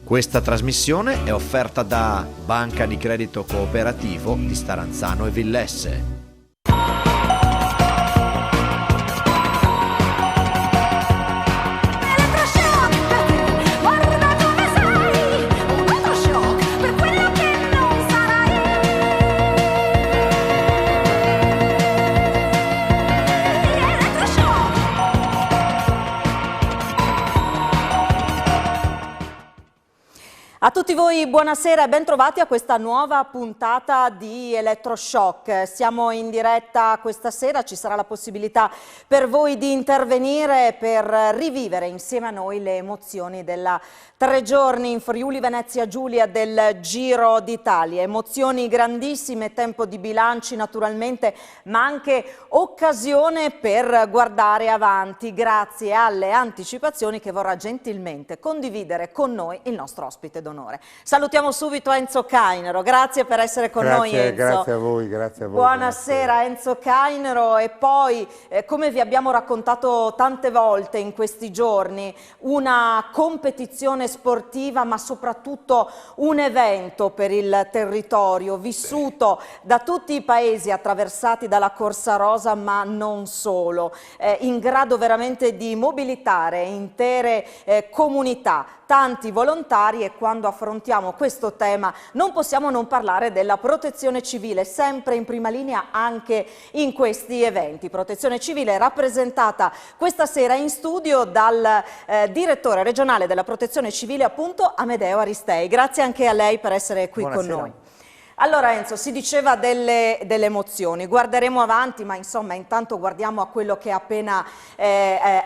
Questa trasmissione è offerta da Banca di Credito Cooperativo di Staranzano e Villesse. A tutti voi buonasera e bentrovati a questa nuova puntata di Elettroshock. Siamo in diretta questa sera, ci sarà la possibilità per voi di intervenire per rivivere insieme a noi le emozioni della 3 giorni in Friuli Venezia Giulia del Giro d'Italia. Emozioni grandissime, tempo di bilanci naturalmente, ma anche occasione per guardare avanti grazie alle anticipazioni che vorrà gentilmente condividere con noi il nostro ospite d'onore. Salutiamo subito Enzo Cainero, grazie per essere con noi Enzo. Grazie a voi, grazie a voi. Buonasera Enzo Cainero, e poi come vi abbiamo raccontato tante volte in questi giorni, una competizione sportiva ma soprattutto un evento per il territorio vissuto da tutti i paesi attraversati dalla Corsa Rosa, ma non solo, in grado veramente di mobilitare intere comunità, tanti volontari, e quando affrontiamo questo tema non possiamo non parlare della protezione civile, sempre in prima linea anche in questi eventi. Protezione civile rappresentata questa sera in studio dal direttore regionale della protezione civile, appunto Amedeo Aristei. Grazie anche a lei per essere qui con noi. Allora Enzo, si diceva delle emozioni, guarderemo avanti, ma insomma intanto guardiamo a quello che è appena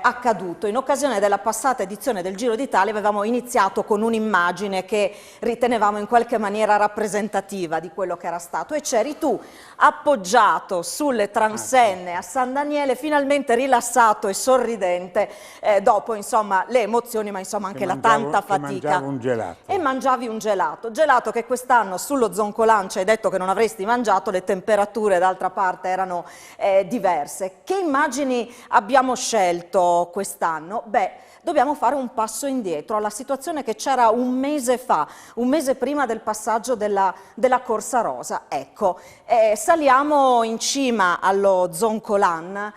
accaduto. In occasione della passata edizione del Giro d'Italia avevamo iniziato con un'immagine che ritenevamo in qualche maniera rappresentativa di quello che era stato, e c'eri tu appoggiato sulle transenne a San Daniele, finalmente rilassato e sorridente dopo insomma le emozioni, ma insomma anche la tanta fatica. Mangiavo un gelato. E mangiavi un gelato che quest'anno sullo Zoncolano ci hai detto che non avresti mangiato, le temperature d'altra parte erano diverse. Che immagini abbiamo scelto quest'anno? Beh, dobbiamo fare un passo indietro alla situazione che c'era un mese fa, un mese prima del passaggio della Corsa Rosa. Ecco, saliamo in cima allo Zoncolan,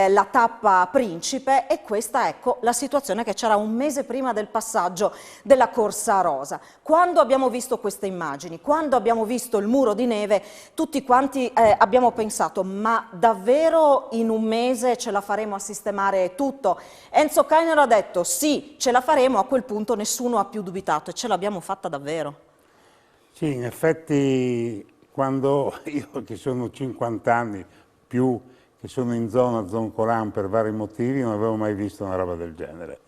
la tappa principe, e questa ecco la situazione che c'era un mese prima del passaggio della Corsa Rosa. Quando abbiamo visto queste immagini, quando abbiamo visto il muro di neve, tutti quanti abbiamo pensato: ma davvero in un mese ce la faremo a sistemare tutto? Enzo Cainero ha detto sì, ce la faremo. A quel punto nessuno ha più dubitato e ce l'abbiamo fatta davvero. Sì, in effetti quando io, che sono 50 anni più, che sono in zona Zoncolan per vari motivi, non avevo mai visto una roba del genere.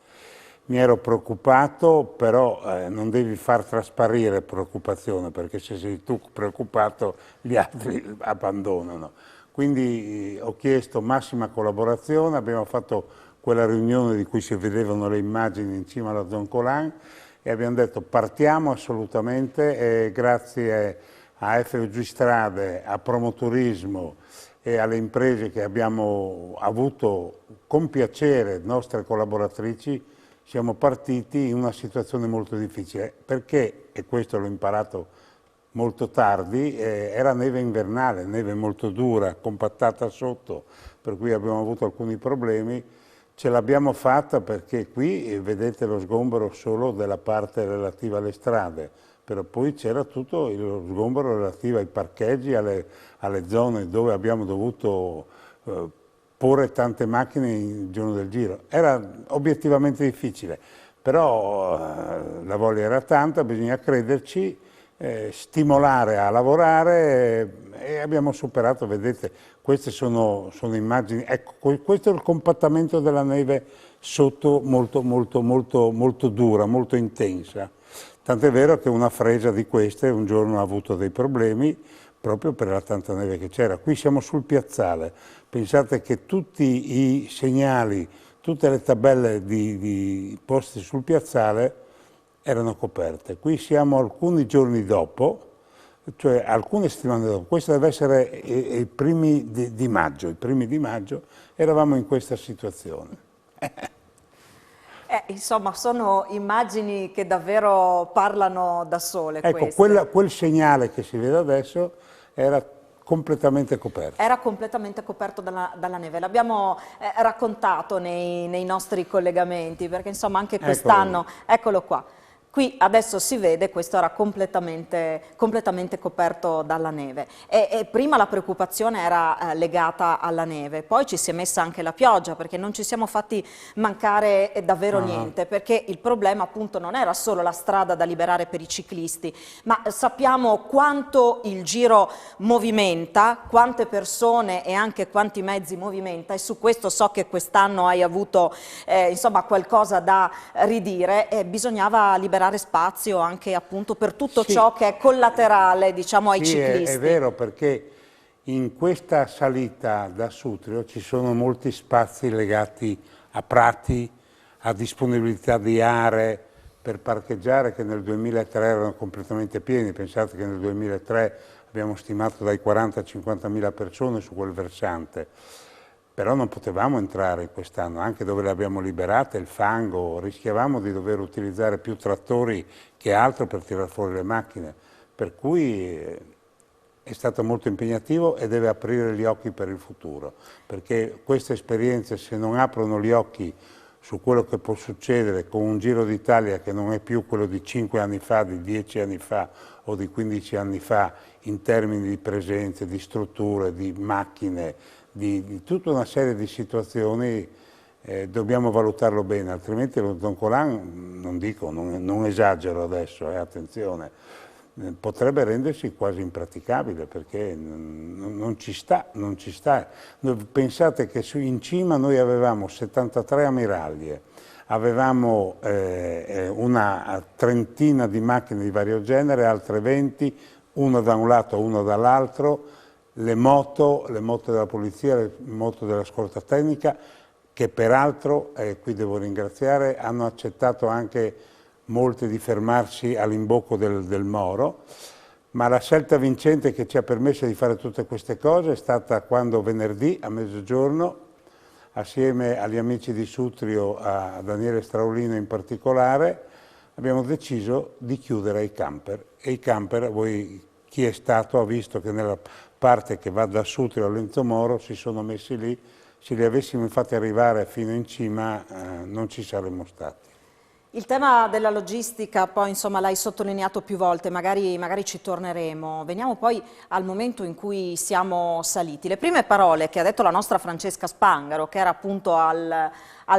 Mi ero preoccupato, però non devi far trasparire preoccupazione, perché se sei tu preoccupato gli altri abbandonano. Quindi ho chiesto massima collaborazione, abbiamo fatto quella riunione di cui si vedevano le immagini in cima alla Zoncolan e abbiamo detto partiamo assolutamente, e grazie a FOG Strade, a Promoturismo e alle imprese che abbiamo avuto con piacere, nostre collaboratrici, siamo partiti in una situazione molto difficile, perché, e questo l'ho imparato molto tardi, era neve invernale, neve molto dura, compattata sotto, per cui abbiamo avuto alcuni problemi. Ce l'abbiamo fatta perché qui vedete lo sgombero solo della parte relativa alle strade, però poi c'era tutto lo sgombero relativo ai parcheggi, alle zone dove abbiamo dovuto porre tante macchine il giorno del Giro. Era obiettivamente difficile, però la voglia era tanta, bisogna crederci, stimolare a lavorare, e abbiamo superato, vedete, queste sono immagini, ecco, questo è il compattamento della neve sotto molto dura, molto intensa. Tant'è vero che una fresa di queste un giorno ha avuto dei problemi proprio per la tanta neve che c'era. Qui siamo sul piazzale, pensate che tutti i segnali, tutte le tabelle di posti sul piazzale erano coperte. Qui siamo alcuni giorni dopo, cioè alcune settimane dopo, questo deve essere i primi di maggio, eravamo in questa situazione. Insomma, sono immagini che davvero parlano da sole. Ecco, quel segnale che si vede adesso era completamente coperto. Era completamente coperto dalla neve, l'abbiamo raccontato nei nostri collegamenti, perché insomma anche quest'anno, eccolo qua. Qui adesso si vede, questo era completamente coperto dalla neve e prima la preoccupazione era legata alla neve, poi ci si è messa anche la pioggia perché non ci siamo fatti mancare davvero niente, perché il problema appunto non era solo la strada da liberare per i ciclisti, ma sappiamo quanto il Giro movimenta, quante persone e anche quanti mezzi movimenta, e su questo so che quest'anno hai avuto insomma qualcosa da ridire, e bisognava liberare spazio anche appunto per tutto ciò che è collaterale, diciamo, ai ciclisti. È vero, perché in questa salita da Sutrio ci sono molti spazi legati a prati, a disponibilità di aree per parcheggiare che nel 2003 erano completamente pieni. Pensate che nel 2003 abbiamo stimato dai 40 a 50 mila persone su quel versante. Però non potevamo entrare quest'anno, anche dove le abbiamo liberate, il fango, rischiavamo di dover utilizzare più trattori che altro per tirare fuori le macchine, per cui è stato molto impegnativo e deve aprire gli occhi per il futuro, perché queste esperienze, se non aprono gli occhi su quello che può succedere con un Giro d'Italia che non è più quello di 5 anni fa, di 10 anni fa o di 15 anni fa, in termini di presenze, di strutture, di macchine, di tutta una serie di situazioni, dobbiamo valutarlo bene, altrimenti lo Zoncolan, non dico, non esagero adesso, attenzione, potrebbe rendersi quasi impraticabile perché non ci sta, non ci sta. Pensate che in cima noi avevamo 73 ammiraglie, avevamo una trentina di macchine di vario genere, altre 20, una da un lato, una dall'altro, le moto della polizia, le moto della scorta tecnica, che peraltro, qui devo ringraziare, hanno accettato anche molti di fermarsi all'imbocco del Moro, ma la scelta vincente che ci ha permesso di fare tutte queste cose è stata quando venerdì a mezzogiorno, assieme agli amici di Sutrio, a Daniele Straulino in particolare, abbiamo deciso di chiudere i camper. E i camper, chi è stato ha visto che nella parte che va da Sutrio a Lenzo Moro si sono messi lì. Se li avessimo infatti arrivare fino in cima non ci saremmo stati. Il tema della logistica poi insomma l'hai sottolineato più volte, magari ci torneremo. Veniamo poi al momento in cui siamo saliti. Le prime parole che ha detto la nostra Francesca Spangaro, che era appunto al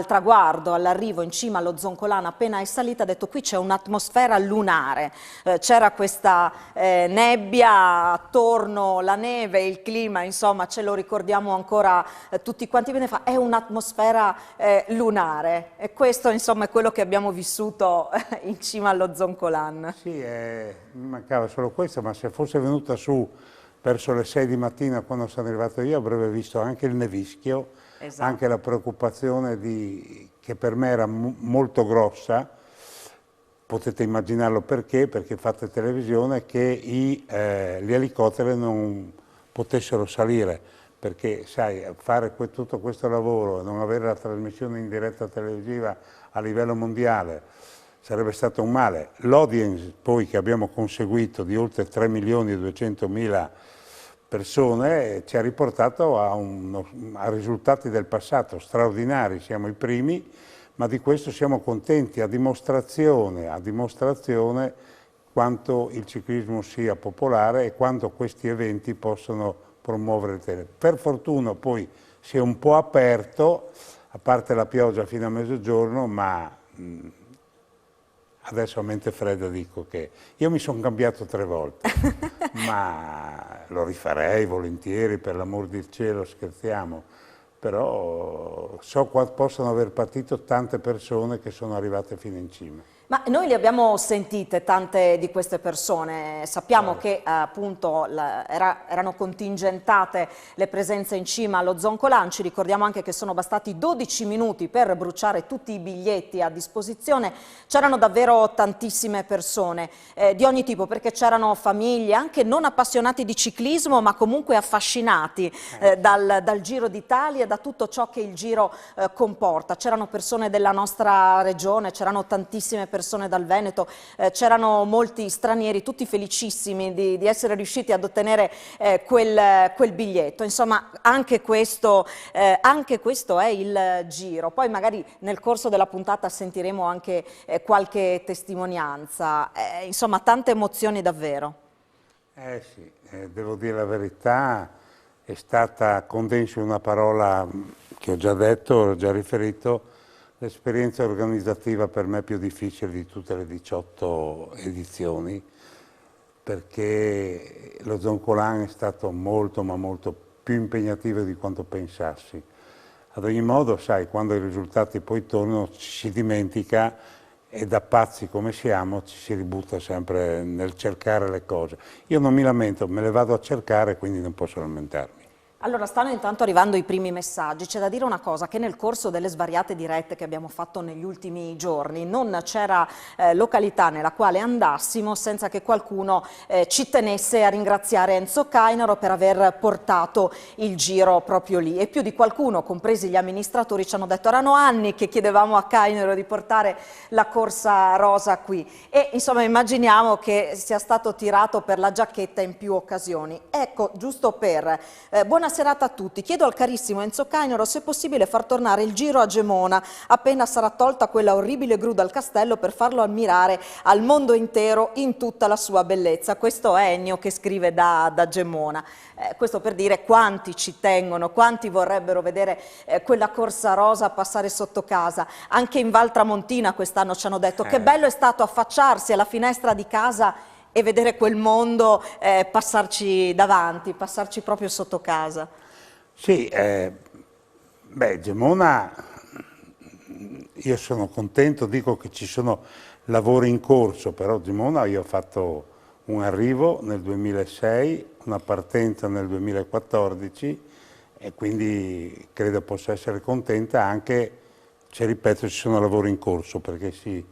traguardo, all'arrivo in cima allo Zoncolan appena è salita, ha detto: qui c'è un'atmosfera lunare, c'era questa nebbia attorno, la neve, il clima, insomma ce lo ricordiamo ancora tutti quanti bene fa, è un'atmosfera lunare, e questo insomma è quello che abbiamo vissuto in cima allo Zoncolan. Sì, mi mancava solo questo, ma se fosse venuta su verso le 6 di mattina quando sono arrivato io avrebbe visto anche il nevischio, esatto, anche la preoccupazione che per me era molto grossa, potete immaginarlo perché fate televisione, che gli elicotteri non potessero salire, perché sai, fare tutto questo lavoro e non avere la trasmissione in diretta televisiva a livello mondiale sarebbe stato un male. L'audience poi che abbiamo conseguito di oltre 3.200.000 persone ci ha riportato a risultati del passato straordinari, siamo i primi, ma di questo siamo contenti, a dimostrazione quanto il ciclismo sia popolare e quanto questi eventi possono promuovere il tenere. Per fortuna poi si è un po' aperto, a parte la pioggia fino a mezzogiorno, ma adesso a mente fredda dico che io mi sono cambiato 3 volte, ma lo rifarei volentieri, per l'amor del cielo, scherziamo, però so possono aver partito tante persone che sono arrivate fino in cima. Ma noi le abbiamo sentite tante di queste persone, sappiamo che appunto erano contingentate le presenze in cima allo Zoncolan, ci ricordiamo anche che sono bastati 12 minuti per bruciare tutti i biglietti a disposizione, c'erano davvero tantissime persone di ogni tipo, perché c'erano famiglie anche non appassionati di ciclismo ma comunque affascinati dal Giro d'Italia e da tutto ciò che il Giro comporta, c'erano persone della nostra regione, c'erano tantissime persone dal Veneto, c'erano molti stranieri, tutti felicissimi di essere riusciti ad ottenere quel biglietto. Insomma, anche questo è il Giro. Poi magari nel corso della puntata sentiremo anche qualche testimonianza. Insomma, tante emozioni davvero. Sì, devo dire la verità, è stata condensa in una parola che ho già detto, ho già riferito, l'esperienza organizzativa per me più difficile di tutte le 18 edizioni, perché lo Zoncolan è stato molto, ma molto più impegnativo di quanto pensassi. Ad ogni modo, sai, quando i risultati poi tornano ci si dimentica e da pazzi come siamo ci si ributta sempre nel cercare le cose. Io non mi lamento, me le vado a cercare, quindi non posso lamentarmi. Allora, stanno intanto arrivando i primi messaggi. C'è da dire una cosa, che nel corso delle svariate dirette che abbiamo fatto negli ultimi giorni non c'era località nella quale andassimo senza che qualcuno ci tenesse a ringraziare Enzo Cainaro per aver portato il Giro proprio lì. E più di qualcuno, compresi gli amministratori, ci hanno detto erano anni che chiedevamo a Cainaro di portare la corsa rosa qui. E insomma immaginiamo che sia stato tirato per la giacchetta in più occasioni. Ecco, giusto per... buona serata a tutti. Chiedo al carissimo Enzo Cainaro se è possibile far tornare il Giro a Gemona appena sarà tolta quella orribile gru dal castello per farlo ammirare al mondo intero in tutta la sua bellezza. Questo è Ennio che scrive da Gemona. Questo per dire quanti ci tengono, quanti vorrebbero vedere quella corsa rosa passare sotto casa. Anche in Val Tramontina quest'anno ci hanno detto che bello è stato affacciarsi alla finestra di casa e vedere quel mondo passarci davanti, passarci proprio sotto casa. Sì, Gemona, io sono contento, dico che ci sono lavori in corso, però Gemona io ho fatto un arrivo nel 2006, una partenza nel 2014 e quindi credo possa essere contenta anche, se ripeto, ci sono lavori in corso, perché sì.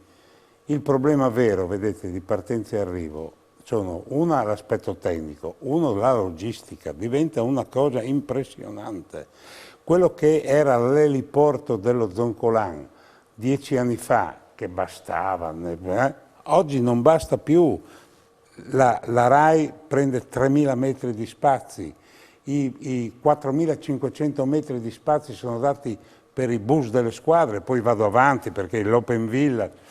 Il problema vero, vedete, di partenza e arrivo sono una l'aspetto tecnico, uno la logistica, diventa una cosa impressionante. Quello che era l'eliporto dello Zoncolan 10 anni fa, che bastava, oggi non basta più. La RAI prende 3.000 metri di spazi, i 4.500 metri di spazi sono dati per i bus delle squadre, poi vado avanti perché l'Open Village.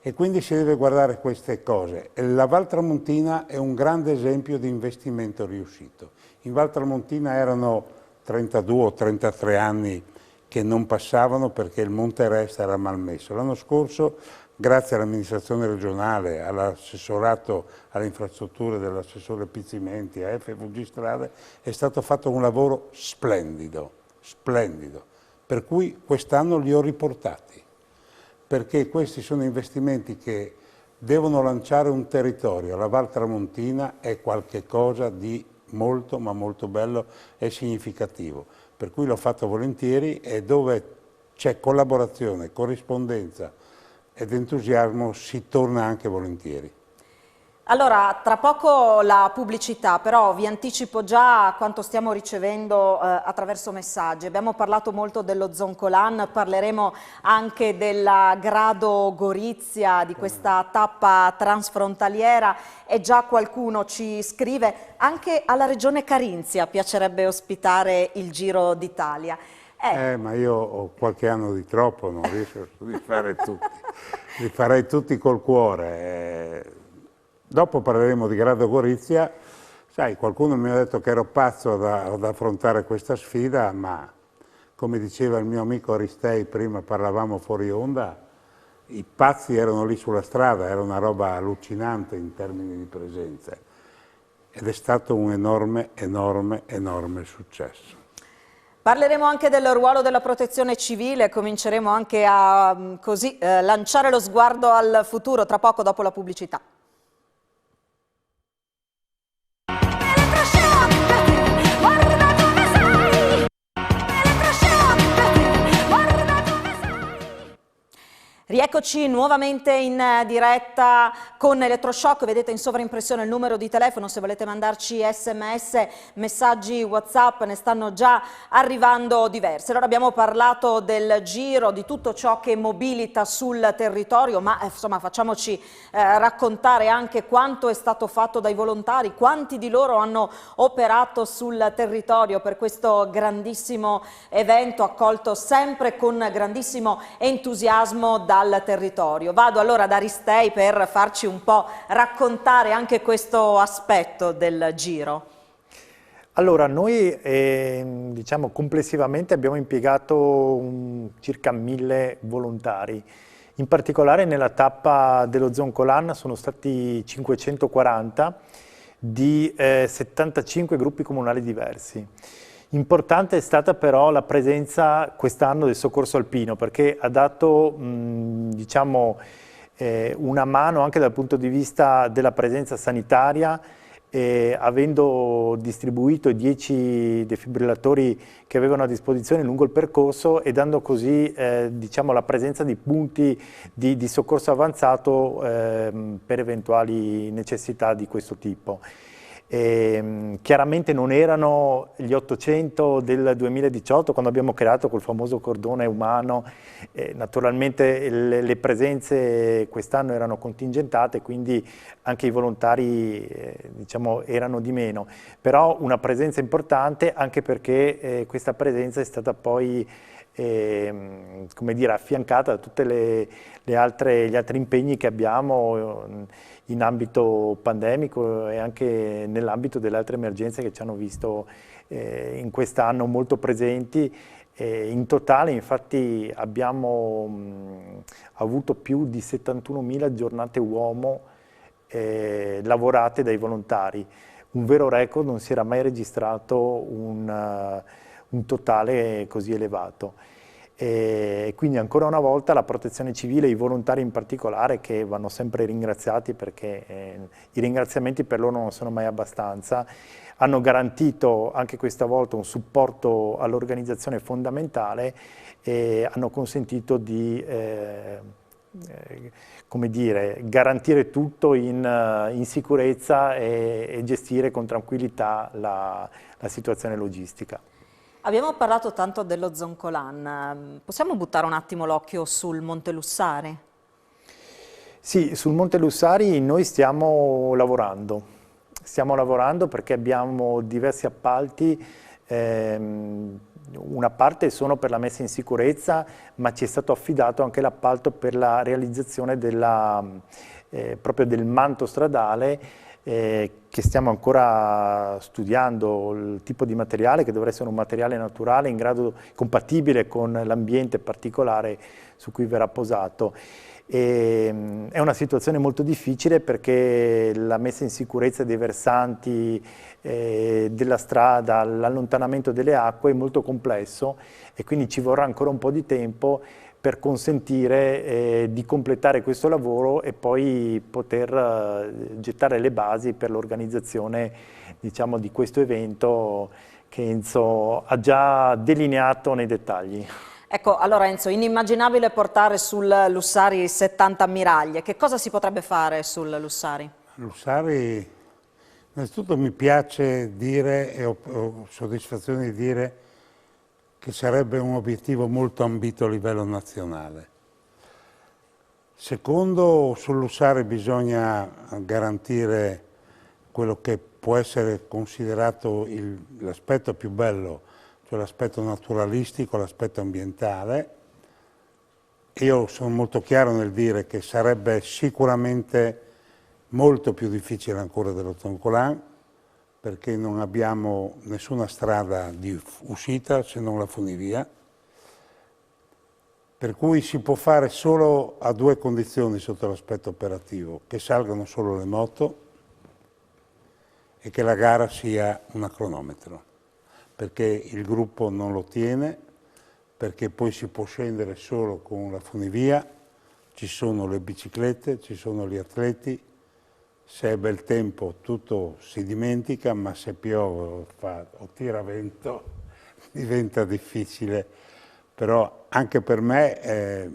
E quindi si deve guardare queste cose. La Val Tramontina è un grande esempio di investimento riuscito. In Val Tramontina erano 32 o 33 anni che non passavano perché il Monte Resta era malmesso. L'anno scorso, grazie all'amministrazione regionale, all'assessorato alle infrastrutture dell'assessore Pizzimenti, a FVG Strade, è stato fatto un lavoro splendido, splendido. Per cui quest'anno li ho riportati, perché questi sono investimenti che devono lanciare un territorio. La Val Tramontina è qualcosa di molto, ma molto bello e significativo. Per cui l'ho fatto volentieri e dove c'è collaborazione, corrispondenza ed entusiasmo si torna anche volentieri. Allora, tra poco la pubblicità, però vi anticipo già quanto stiamo ricevendo attraverso messaggi. Abbiamo parlato molto dello Zoncolan, parleremo anche della Grado Gorizia, di questa tappa transfrontaliera e già qualcuno ci scrive. Anche alla regione Carinzia piacerebbe ospitare il Giro d'Italia. Ma io ho qualche anno di troppo, non riesco a soddisfare tutti. Li farei tutti col cuore. Dopo parleremo di Grado Gorizia. Sai, qualcuno mi ha detto che ero pazzo ad affrontare questa sfida, ma come diceva il mio amico Aristei, prima parlavamo fuori onda, i pazzi erano lì sulla strada, era una roba allucinante in termini di presenze. Ed è stato un enorme, enorme, enorme successo. Parleremo anche del ruolo della protezione civile, cominceremo anche a lanciare lo sguardo al futuro tra poco dopo la pubblicità. Rieccoci nuovamente in diretta con Elettroshock, vedete in sovraimpressione il numero di telefono, se volete mandarci sms, messaggi WhatsApp, ne stanno già arrivando diversi. Allora abbiamo parlato del giro, di tutto ciò che mobilita sul territorio, ma insomma facciamoci raccontare anche quanto è stato fatto dai volontari, quanti di loro hanno operato sul territorio per questo grandissimo evento accolto sempre con grandissimo entusiasmo dal territorio. Vado allora da Aristei per farci un po' raccontare anche questo aspetto del giro. Allora, noi diciamo complessivamente abbiamo impiegato circa 1000 volontari. In particolare nella tappa dello Zoncolan sono stati 540 di 75 gruppi comunali diversi. Importante è stata però la presenza quest'anno del soccorso alpino, perché ha dato diciamo, una mano anche dal punto di vista della presenza sanitaria, avendo distribuito i 10 defibrillatori che avevano a disposizione lungo il percorso e dando così diciamo, la presenza di punti di soccorso avanzato per eventuali necessità di questo tipo. Chiaramente non erano gli 800 del 2018 quando abbiamo creato quel famoso cordone umano, naturalmente le presenze quest'anno erano contingentate, quindi anche i volontari diciamo, erano di meno, però una presenza importante anche perché questa presenza è stata poi come dire, affiancata da tutti gli altri impegni che abbiamo in ambito pandemico e anche nell'ambito delle altre emergenze che ci hanno visto in quest'anno molto presenti. In totale infatti abbiamo avuto più di 71.000 giornate uomo lavorate dai volontari, un vero record, non si era mai registrato un totale così elevato. E quindi ancora una volta la protezione civile, i volontari in particolare, che vanno sempre ringraziati perché i ringraziamenti per loro non sono mai abbastanza, hanno garantito anche questa volta un supporto all'organizzazione fondamentale e hanno consentito di come dire, garantire tutto in sicurezza e gestire con tranquillità la situazione logistica. Abbiamo parlato tanto dello Zoncolan, possiamo buttare un attimo l'occhio sul Monte Lussari? Sì, sul Monte Lussari noi stiamo lavorando perché abbiamo diversi appalti, una parte sono per la messa in sicurezza, ma ci è stato affidato anche l'appalto per la realizzazione proprio del manto stradale, che stiamo ancora studiando il tipo di materiale, che dovrebbe essere un materiale naturale in grado compatibile con l'ambiente particolare su cui verrà posato. È una situazione molto difficile perché la messa in sicurezza dei versanti della strada, l'allontanamento delle acque è molto complesso e quindi ci vorrà ancora un po' di tempo per consentire di completare questo lavoro e poi poter gettare le basi per l'organizzazione, diciamo, di questo evento che Enzo ha già delineato nei dettagli. Ecco, allora Enzo, inimmaginabile portare sul Lussari 70 ammiraglie. Che cosa si potrebbe fare sul Lussari? Lussari, innanzitutto mi piace dire e ho soddisfazione di dire che sarebbe un obiettivo molto ambito a livello nazionale. Secondo, sul Lussari bisogna garantire quello che può essere considerato l'aspetto più bello, cioè l'aspetto naturalistico, l'aspetto ambientale. Io sono molto chiaro nel dire che sarebbe sicuramente molto più difficile ancora dello Zoncolan, perché non abbiamo nessuna strada di uscita se non la funivia, per cui si può fare solo a due condizioni sotto l'aspetto operativo: che salgano solo le moto e che la gara sia una cronometro. perché il gruppo non lo tiene, perché poi si può scendere solo con la funivia, ci sono le biciclette, ci sono gli atleti, se è bel tempo tutto si dimentica, ma se piove o tira vento diventa difficile. Però anche per me,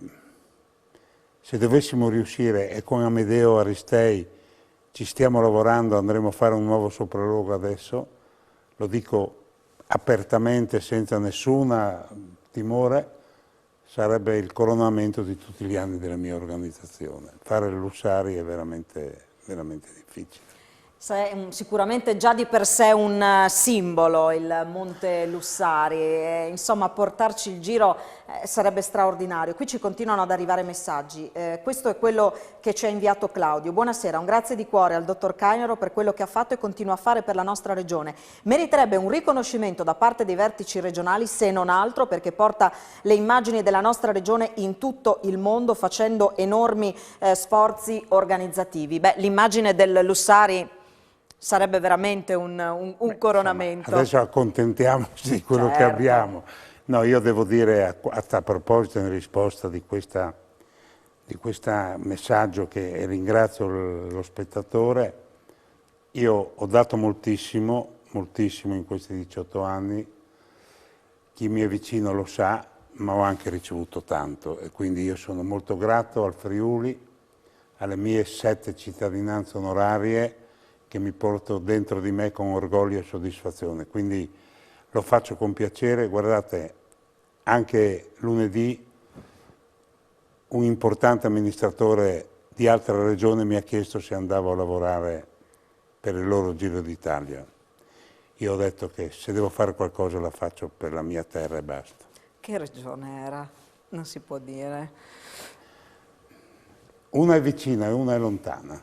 se dovessimo riuscire, e con Amedeo Aristei ci stiamo lavorando, andremo a fare un nuovo sopralluogo adesso, lo dico apertamente, senza nessun timore, sarebbe il coronamento di tutti gli anni della mia organizzazione. Fare il Lussari è veramente difficile. Sicuramente già di per sé un simbolo il Monte Lussari, insomma portarci il giro sarebbe straordinario. Qui ci continuano ad arrivare messaggi, questo è quello che ci ha inviato Claudio. Buonasera, un grazie di cuore al dottor Cainero per quello che ha fatto e continua a fare per la nostra regione. Meriterebbe un riconoscimento da parte dei vertici regionali, se non altro perché porta le immagini della nostra regione in tutto il mondo facendo enormi sforzi organizzativi. Beh, l'immagine del Lussari sarebbe veramente un coronamento. Insomma, adesso accontentiamoci di quello che abbiamo. No, io devo dire a proposito, in risposta di questo messaggio, che ringrazio lo spettatore, io ho dato moltissimo in questi 18 anni, chi mi è vicino lo sa, ma ho anche ricevuto tanto e quindi io sono molto grato al Friuli, alle mie 7 cittadinanze onorarie, che mi porto dentro di me con orgoglio e soddisfazione, quindi lo faccio con piacere. Guardate, anche lunedì un importante amministratore di altra regione mi ha chiesto se andavo a lavorare per il loro Giro d'Italia. Io ho detto che se devo fare qualcosa la faccio per la mia terra e basta. Che regione era? Non si può dire. Una è vicina e una è lontana.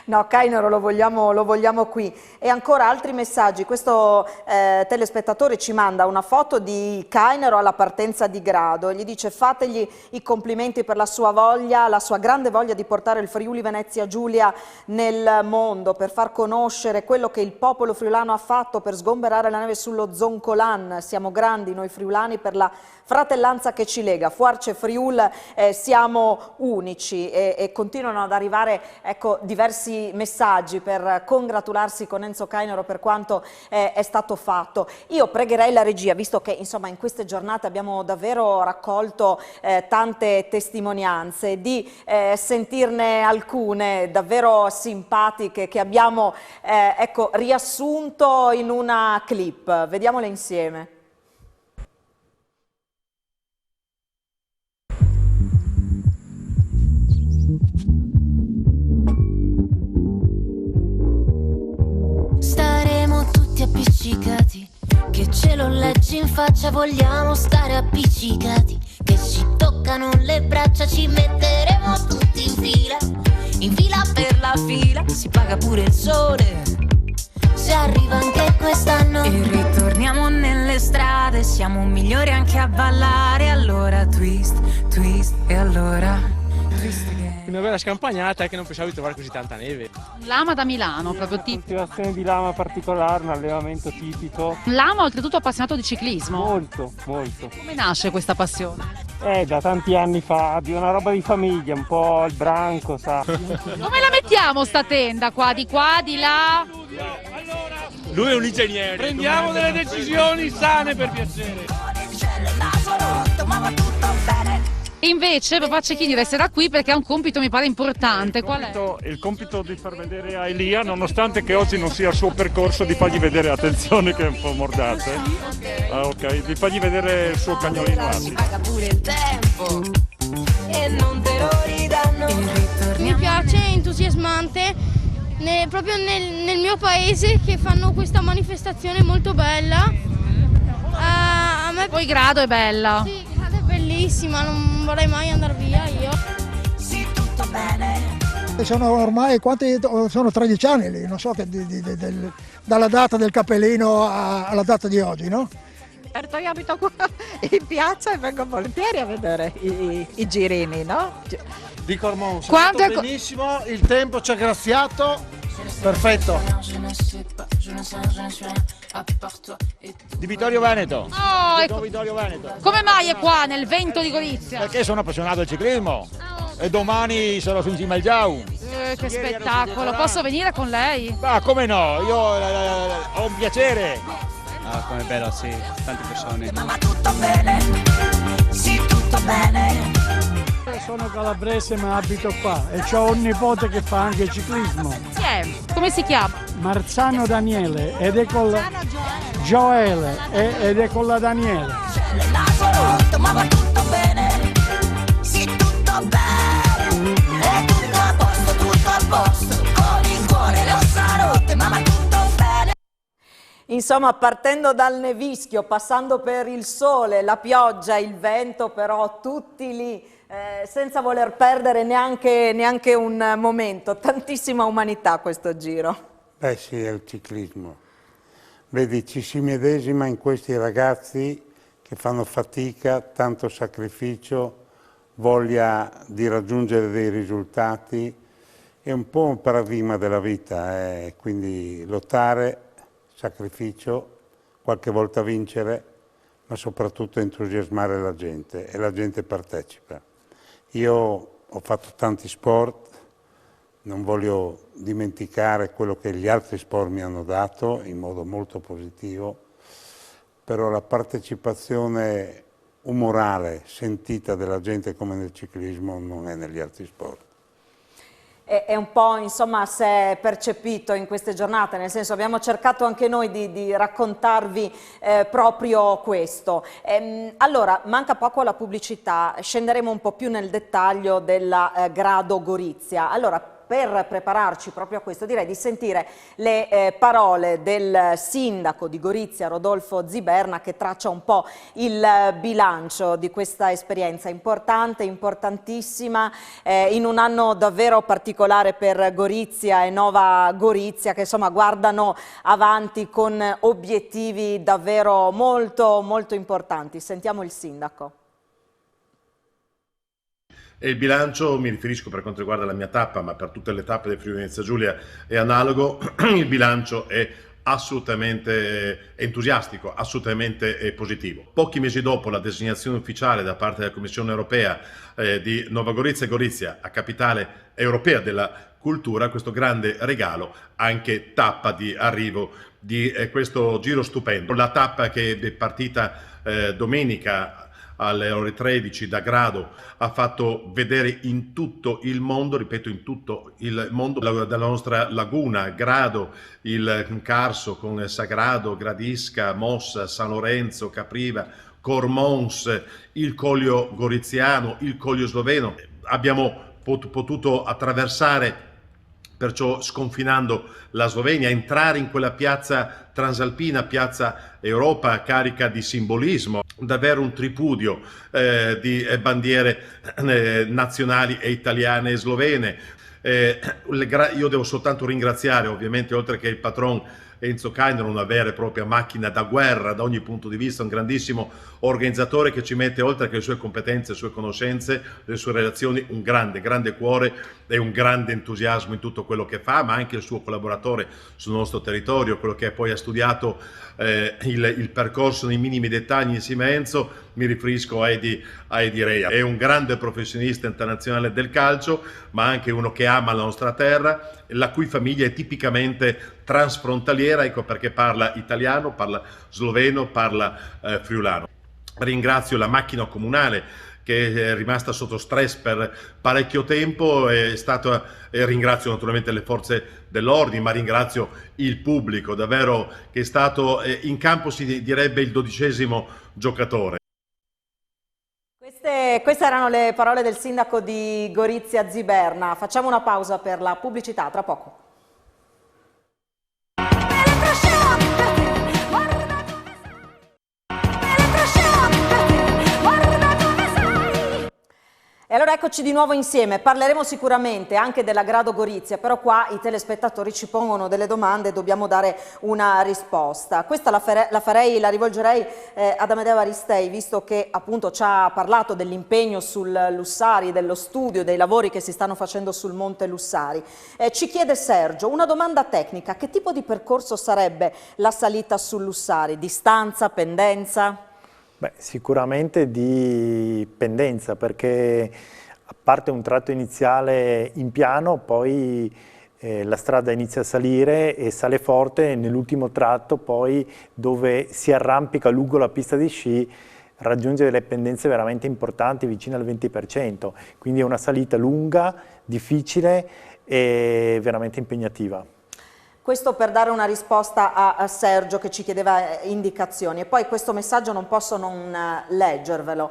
No, Cainero lo vogliamo qui. E ancora altri messaggi. Questo telespettatore ci manda una foto di Cainero alla partenza di Grado e gli dice: fategli i complimenti per la sua voglia, la sua grande voglia di portare il Friuli Venezia Giulia nel mondo, per far conoscere quello che il popolo friulano ha fatto per sgomberare la neve sullo Zoncolan. Siamo grandi noi friulani per la fratellanza che ci lega. Fuarce Friul, siamo unici, e continuano ad arrivare, ecco, diversi messaggi per congratularsi con Enzo Cainero per quanto è stato fatto. Io pregherei la regia, visto che insomma in queste giornate abbiamo davvero raccolto tante testimonianze, di sentirne alcune davvero simpatiche che abbiamo ecco, riassunto in una clip. Vediamole insieme. Staremo tutti appiccicati, che ce lo leggi in faccia, vogliamo stare appiccicati, che ci toccano le braccia, ci metteremo tutti in fila per la fila, si paga pure il sole, se arriva anche quest'anno. E ritorniamo nelle strade, siamo migliori anche a ballare, allora twist, twist, e allora twist again. Una bella scampagnata, che non pensavo di trovare così tanta neve. Lama da Milano, proprio tipico. Coltivazione di lama particolare, un allevamento tipico. Lama oltretutto appassionato di ciclismo. Molto, molto. Come nasce questa passione? Da tanti anni fa, di una roba di famiglia, un po' il branco, sa. Come la mettiamo sta tenda qua, di là? Lui è un ingegnere. Prendiamo delle decisioni sane, per piacere. E invece papà Cecchini resterà qui perché ha un compito, mi pare, importante. Qual è? Il compito di far vedere a Elia, nonostante che oggi non sia il suo percorso, di fargli vedere, attenzione che è un po' mordate, ok, di fargli vedere il suo cagnolino acido. Mi piace, è entusiasmante, proprio nel mio paese che fanno questa manifestazione molto bella. A me poi Grado è bella. Sì, Grado è bellissima, non vorrei mai andare via io. Sì, tutto bene. Sono ormai, sono 13 anni lì, non so, dalla data del cappellino alla data di oggi, no? Certo, io abito qua in piazza e vengo volentieri a vedere i girini, no? Di Cormon, sono benissimo, il tempo ci ha graziato, perfetto. Di Vittorio Veneto. Oh, ecco. Vittorio Veneto. Come mai è qua nel vento di Gorizia? Perché sono appassionato al ciclismo e domani sarò insieme al Giau. Che spettacolo, posso venire con lei? Ma come no, io ho un piacere. Ah, com'è bello, sì, tante persone. Ma tutto bene, sì tutto bene. Sono calabrese ma abito qua e ho un nipote che fa anche ciclismo. Chi è? Come si chiama? Marzano Daniele ed è con la Gioele ed è con la Daniele. Ma va tutto bene, sì tutto bene. È tutto a posto, con il cuore le ossa rotte, ma va tutto bene. Insomma, partendo dal nevischio, passando per il sole, la pioggia, il vento, però tutti lì senza voler perdere neanche un momento. Tantissima umanità questo giro. Beh sì, è il ciclismo. Vedi, ci si medesima in questi ragazzi che fanno fatica, tanto sacrificio, voglia di raggiungere dei risultati. È un po' un paradigma della vita, quindi lottare, sacrificio, qualche volta vincere, ma soprattutto entusiasmare la gente e la gente partecipa. Io ho fatto tanti sport, non voglio dimenticare quello che gli altri sport mi hanno dato in modo molto positivo, però la partecipazione umorale, sentita della gente come nel ciclismo non è negli altri sport. È un po', insomma, se è percepito in queste giornate, nel senso abbiamo cercato anche noi di raccontarvi proprio questo. Allora, manca poco alla pubblicità, scenderemo un po' più nel dettaglio della Grado Gorizia. Allora, per prepararci proprio a questo direi di sentire le parole del sindaco di Gorizia, Rodolfo Ziberna, che traccia un po' il bilancio di questa esperienza importante, importantissima, in un anno davvero particolare per Gorizia e Nova Gorizia, che insomma guardano avanti con obiettivi davvero molto molto importanti. Sentiamo il sindaco. E il bilancio, mi riferisco per quanto riguarda la mia tappa, ma per tutte le tappe del Friuli Venezia Giulia è analogo, il bilancio è assolutamente entusiastico, assolutamente positivo. Pochi mesi dopo la designazione ufficiale da parte della Commissione Europea di Nova Gorizia e Gorizia a capitale europea della cultura, questo grande regalo, anche tappa di arrivo di questo giro stupendo. La tappa che è partita domenica alle ore 13 da Grado ha fatto vedere in tutto il mondo, ripeto in tutto il mondo, della nostra laguna, Grado, il Carso con Sagrado, Gradisca, Mossa, San Lorenzo, Capriva, Cormons, il Coglio Goriziano, il Coglio Sloveno. Abbiamo potuto attraversare, perciò sconfinando la Slovenia, entrare in quella piazza transalpina, piazza Europa, carica di simbolismo, davvero un tripudio di bandiere nazionali e italiane e slovene. Io devo soltanto ringraziare, ovviamente, oltre che il patron Enzo Kainer, una vera e propria macchina da guerra da ogni punto di vista, un grandissimo organizzatore che ci mette, oltre che le sue competenze, le sue conoscenze, le sue relazioni, un grande cuore e un grande entusiasmo in tutto quello che fa, ma anche il suo collaboratore sul nostro territorio, quello che poi ha studiato il percorso nei minimi dettagli insieme a Enzo. Mi riferisco a Edi Rea. È un grande professionista internazionale del calcio, ma anche uno che ama la nostra terra, la cui famiglia è tipicamente transfrontaliera, ecco perché parla italiano, parla sloveno, parla friulano. Ringrazio la macchina comunale che è rimasta sotto stress per parecchio tempo, ringrazio naturalmente le forze dell'ordine, ma ringrazio il pubblico, davvero, che è stato in campo, si direbbe, il 12° giocatore. Queste erano le parole del sindaco di Gorizia Ziberna. Facciamo una pausa per la pubblicità, tra poco. E allora eccoci di nuovo insieme, parleremo sicuramente anche della Grado Gorizia, però qua i telespettatori ci pongono delle domande e dobbiamo dare una risposta. Questa la rivolgerei ad Amedeo Aristei, visto che appunto ci ha parlato dell'impegno sul Lussari, dello studio, dei lavori che si stanno facendo sul Monte Lussari. Ci chiede Sergio, una domanda tecnica, che tipo di percorso sarebbe la salita sul Lussari? Distanza, pendenza? Beh, sicuramente di pendenza, perché a parte un tratto iniziale in piano, poi la strada inizia a salire e sale forte nell'ultimo tratto, poi dove si arrampica lungo la pista di sci, raggiunge delle pendenze veramente importanti, vicine al 20%, quindi è una salita lunga, difficile e veramente impegnativa. Questo per dare una risposta a Sergio che ci chiedeva indicazioni, e poi questo messaggio non posso non leggervelo.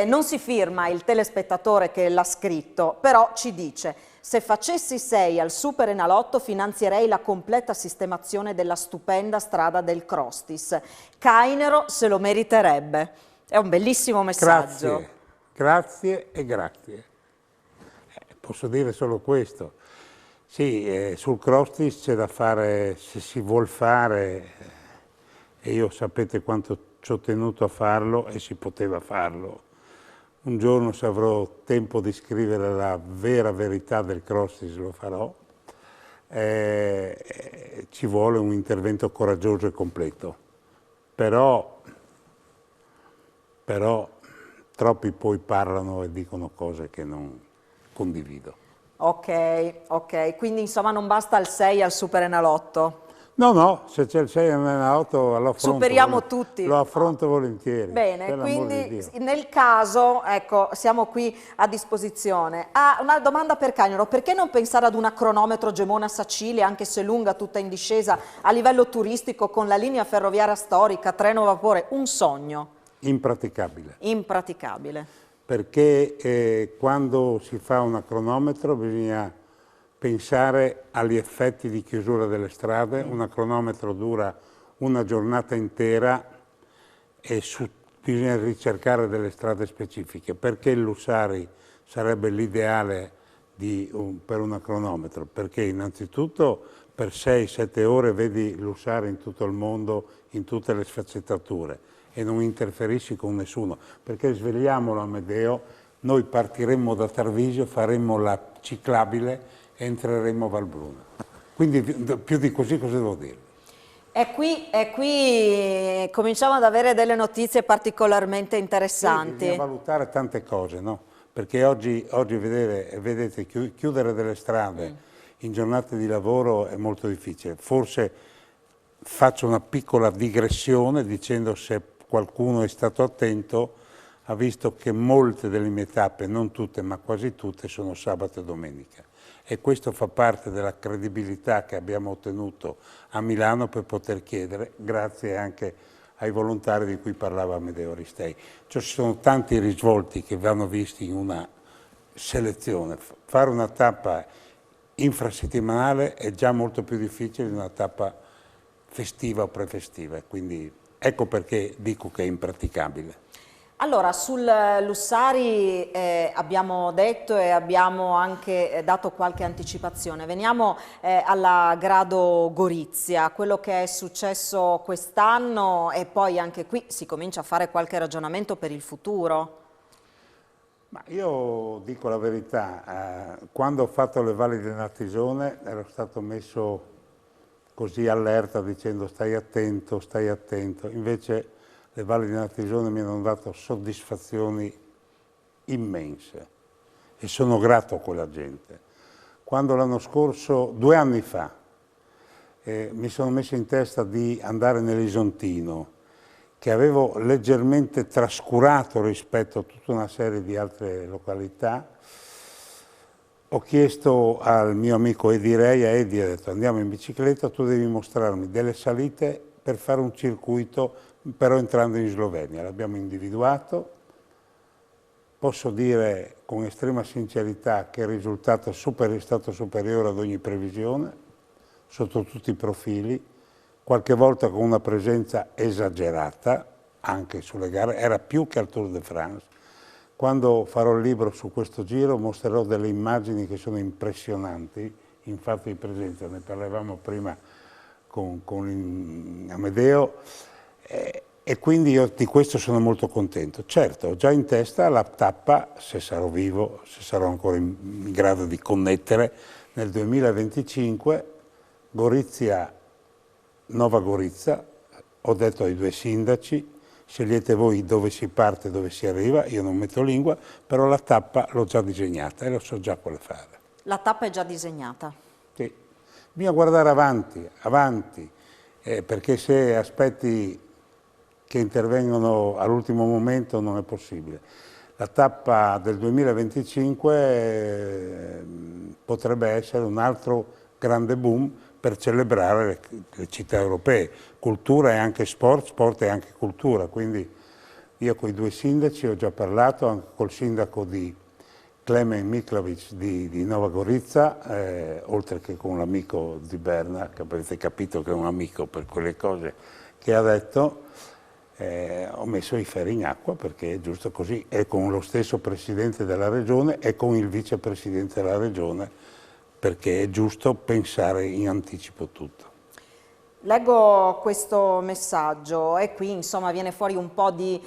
Non si firma il telespettatore che l'ha scritto, però ci dice: se facessi 6 al Super Enalotto finanzierei la completa sistemazione della stupenda strada del Crostis. Cainero se lo meriterebbe. È un bellissimo messaggio. Grazie e grazie. Posso dire solo questo. Sì, sul Crostis c'è da fare, se si vuol fare, e io sapete quanto ci ho tenuto a farlo e si poteva farlo. Un giorno, se avrò tempo di scrivere la vera verità del Crostis, lo farò. Ci vuole un intervento coraggioso e completo. Però troppi poi parlano e dicono cose che non condivido. Ok, quindi insomma non basta il 6 al Super Enalotto. No, se c'è il 6 Enalotto lo affronto. Superiamo tutti. Lo affronto volentieri. Bene, quindi nel caso, ecco, siamo qui a disposizione. Una domanda per Cainero: perché non pensare ad una cronometro Gemona-Sacile, anche se lunga, tutta in discesa, a livello turistico, con la linea ferroviaria storica, treno a vapore? Un sogno. Impraticabile. Impraticabile. Perché quando si fa una cronometro bisogna pensare agli effetti di chiusura delle strade. Una cronometro dura una giornata intera e bisogna ricercare delle strade specifiche. Perché il Lussari sarebbe l'ideale per una cronometro? Perché innanzitutto per 6-7 ore vedi Lussari in tutto il mondo, in tutte le sfaccettature, e non interferisci con nessuno, perché svegliamolo Amedeo, noi partiremmo da Tarvisio, faremmo la ciclabile e entreremmo a Valbruna. Quindi più di così cosa devo dire? E qui cominciamo ad avere delle notizie particolarmente interessanti. Bisogna valutare tante cose, no? Perché oggi vedete, chiudere delle strade in giornate di lavoro è molto difficile. Forse faccio una piccola digressione dicendo, se qualcuno è stato attento, ha visto che molte delle mie tappe, non tutte ma quasi tutte, sono sabato e domenica. E questo fa parte della credibilità che abbiamo ottenuto a Milano per poter chiedere, grazie anche ai volontari di cui parlava Amedeo Aristei. Cioè, ci sono tanti risvolti che vanno visti in una selezione. Fare una tappa infrasettimanale è già molto più difficile di una tappa festiva o prefestiva, quindi ecco perché dico che è impraticabile. Allora, sul Lussari abbiamo detto e abbiamo anche dato qualche anticipazione. Veniamo alla Grado Gorizia, quello che è successo quest'anno, e poi anche qui si comincia a fare qualche ragionamento per il futuro. Ma io dico la verità, quando ho fatto le Valli del Natisone ero stato messo così allerta dicendo stai attento, invece le Valli del Natisone mi hanno dato soddisfazioni immense e sono grato a quella gente. Quando l'anno scorso, 2 anni fa, mi sono messo in testa di andare nell'Isontino, che avevo leggermente trascurato rispetto a tutta una serie di altre località, ho chiesto al mio amico Edi Rei, a Edi, ho detto andiamo in bicicletta, tu devi mostrarmi delle salite per fare un circuito, però entrando in Slovenia. L'abbiamo individuato, posso dire con estrema sincerità che il risultato è stato superiore ad ogni previsione, sotto tutti i profili, qualche volta con una presenza esagerata, anche sulle gare, era più che al Tour de France. Quando farò il libro su questo giro mostrerò delle immagini che sono impressionanti in fatto di presenza. Ne parlavamo prima con Amedeo e quindi io di questo sono molto contento. Certo, ho già in testa la tappa, se sarò vivo, se sarò ancora in grado di connettere, nel 2025 Gorizia, Nova Gorizia. Ho detto ai 2 sindaci, scegliete voi dove si parte, dove si arriva, io non metto lingua, però la tappa l'ho già disegnata e lo so già quale fare. La tappa è già disegnata? Sì, bisogna guardare avanti, perché se aspetti che intervengono all'ultimo momento non è possibile. La tappa del 2025 potrebbe essere un altro grande boom per celebrare le città europee. Cultura è anche sport, sport è anche cultura, quindi io con i 2 sindaci ho già parlato, anche col sindaco di Klemen Miklavic di Nova Gorizia, oltre che con l'amico di Berna, che avete capito che è un amico per quelle cose che ha detto, ho messo i ferri in acqua perché è giusto così, e con lo stesso Presidente della Regione e con il Vicepresidente della Regione, perché è giusto pensare in anticipo tutto. Leggo questo messaggio e qui insomma viene fuori un po' di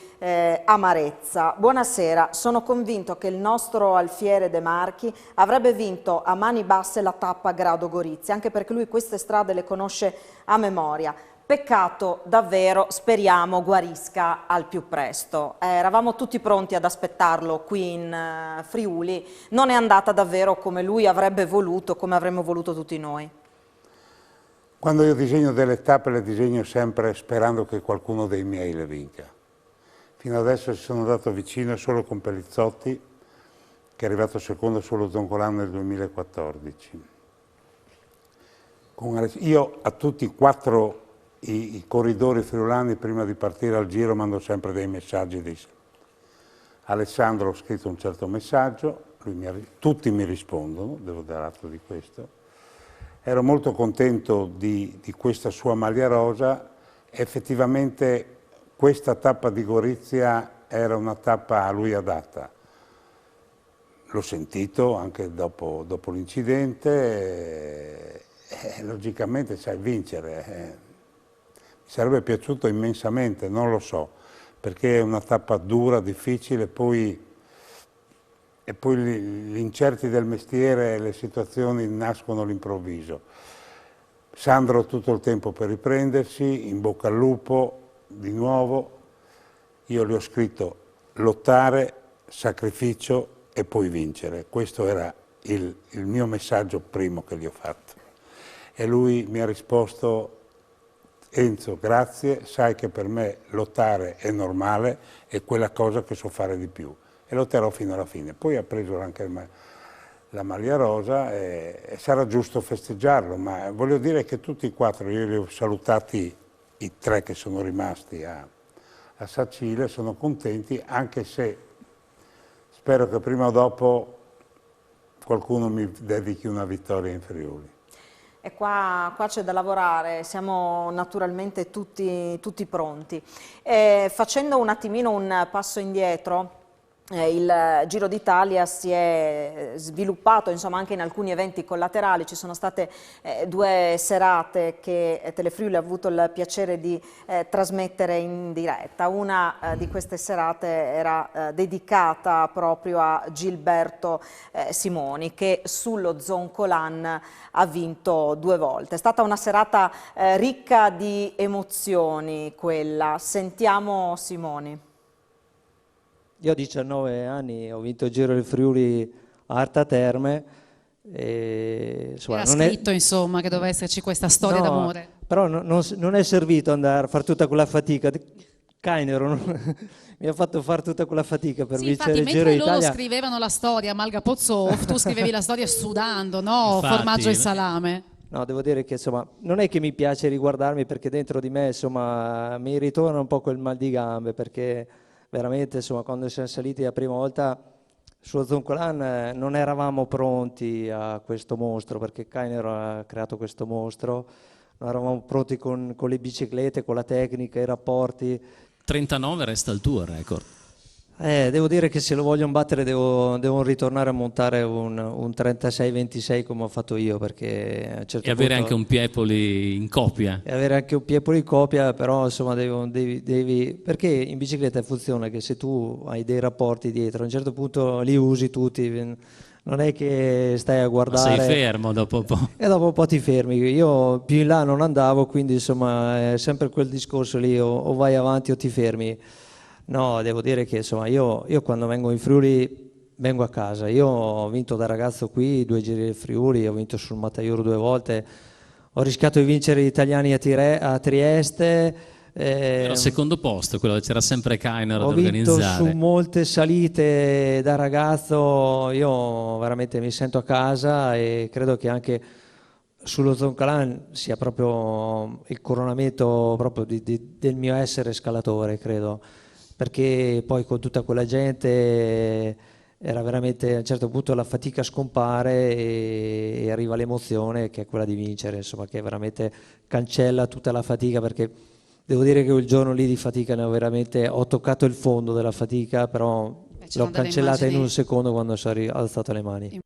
amarezza. Buonasera, sono convinto che il nostro Alfiere De Marchi avrebbe vinto a mani basse la tappa Grado Gorizia, anche perché lui queste strade le conosce a memoria. Peccato davvero, speriamo guarisca al più presto. Eravamo tutti pronti ad aspettarlo qui in Friuli, non è andata davvero come lui avrebbe voluto, come avremmo voluto tutti noi. Quando io disegno delle tappe le disegno sempre sperando che qualcuno dei miei le vinca. Fino adesso ci sono andato vicino solo con Pellizzotti, che è arrivato secondo sullo Zoncolan nel 2014. Io a tutti e 4 i corridori friulani prima di partire al giro mando sempre dei messaggi. Alessandro ho scritto un certo messaggio, tutti mi rispondono, devo dare atto di questo. Ero molto contento di questa sua maglia rosa, effettivamente questa tappa di Gorizia era una tappa a lui adatta. L'ho sentito anche dopo l'incidente e logicamente sai vincere. Mi sarebbe piaciuto immensamente, non lo so, perché è una tappa dura, difficile, e poi gli incerti del mestiere e le situazioni nascono all'improvviso. Sandro ha tutto il tempo per riprendersi, in bocca al lupo, di nuovo. Io gli ho scritto lottare, sacrificio e poi vincere. Questo era il mio messaggio primo che gli ho fatto. E lui mi ha risposto: Enzo, grazie, sai che per me lottare è normale, è quella cosa che so fare di più. E lotterò fino alla fine. Poi ha preso anche la maglia rosa e sarà giusto festeggiarlo, ma voglio dire che tutti e 4, io li ho salutati, i 3 che sono rimasti a Sacile, sono contenti, anche se spero che prima o dopo qualcuno mi dedichi una vittoria in Friuli. E qua c'è da lavorare, siamo naturalmente tutti pronti. Facendo un attimino un passo indietro, il Giro d'Italia si è sviluppato insomma anche in alcuni eventi collaterali. Ci sono state 2 serate che Telefriuli ha avuto il piacere di trasmettere in diretta. Una di queste serate era dedicata proprio a Gilberto Simoni, che sullo Zoncolan ha vinto 2 volte. È stata una serata ricca di emozioni quella. Sentiamo Simoni. Io a 19 anni ho vinto il Giro del Friuli a Arta Terme. Era scritto insomma che doveva esserci questa storia d'amore. Però non è servito andare a fare tutta quella fatica. Kainero mi ha fatto fare tutta quella fatica per vincere il Giro d'Italia. Mentre loro scrivevano la storia, Malga Pozzov, tu scrivevi la storia sudando, no? Infatti, formaggio e salame. No, devo dire che insomma non è che mi piace riguardarmi, perché dentro di me insomma mi ritorna un po' quel mal di gambe, perché veramente insomma quando siamo saliti la prima volta sullo Zoncolan non eravamo pronti a questo mostro, perché Kainer ha creato questo mostro, non eravamo pronti con le biciclette, con la tecnica, i rapporti. 39 resta il tuo record. Devo dire che se lo vogliono battere devo ritornare a montare un 36-26 come ho fatto io, perché a un certo E avere punto, anche un Piepoli in coppia. e avere anche un Piepoli in copia, però insomma perché in bicicletta funziona che se tu hai dei rapporti dietro, a un certo punto li usi tutti, non è che stai a Ma guardare... sei fermo dopo un po'. E dopo un po' ti fermi. Io più in là non andavo, quindi insomma è sempre quel discorso lì, o vai avanti o ti fermi. No, devo dire che insomma io quando vengo in Friuli vengo a casa. Io ho vinto da ragazzo qui 2 giri del Friuli, ho vinto sul Mataiuro 2 volte, ho rischiato di vincere gli italiani a Trieste. Era al secondo posto, quello c'era sempre Kainer ad Ho vinto organizzare. su molte salite da ragazzo, io veramente mi sento a casa e credo che anche sullo Zoncolan sia proprio il coronamento proprio del mio essere scalatore, credo, perché poi con tutta quella gente era veramente, a un certo punto la fatica scompare e arriva l'emozione che è quella di vincere, insomma, che veramente cancella tutta la fatica, perché devo dire che quel giorno lì di fatica ho toccato il fondo della fatica, però l'ho cancellata in un secondo quando sono alzato le mani.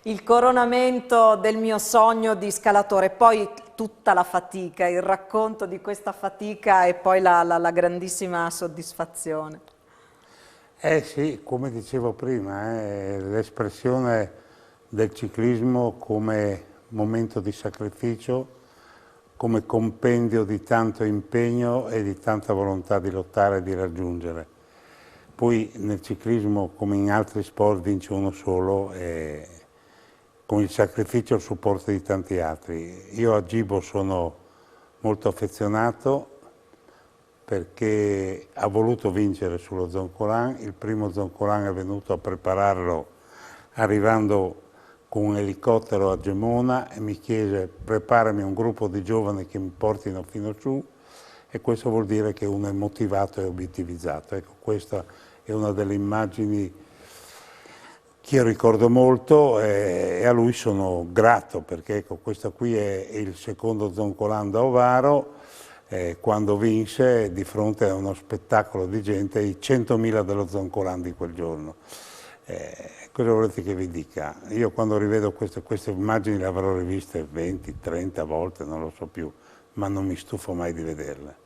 Il coronamento del mio sogno di scalatore, poi tutta la fatica, il racconto di questa fatica e poi la grandissima soddisfazione. Sì, come dicevo prima, l'espressione del ciclismo come momento di sacrificio, come compendio di tanto impegno e di tanta volontà di lottare e di raggiungere. Poi nel ciclismo, come in altri sport, vince uno solo e con il sacrificio e il supporto di tanti altri. Io a Gibo sono molto affezionato perché ha voluto vincere sullo Zoncolan. Il primo Zoncolan è venuto a prepararlo arrivando con un elicottero a Gemona e mi chiese: preparami un gruppo di giovani che mi portino fino su, e questo vuol dire che uno è motivato e obiettivizzato. Ecco, questa è una delle immagini che io ricordo molto e a lui sono grato, perché ecco, questo qui è il secondo Zoncolan da Ovaro, quando vinse di fronte a uno spettacolo di gente, i 100.000 dello Zoncolan di quel giorno. Cosa volete che vi dica? Io quando rivedo queste immagini le avrò riviste 20, 30 volte, non lo so più, ma non mi stufo mai di vederle.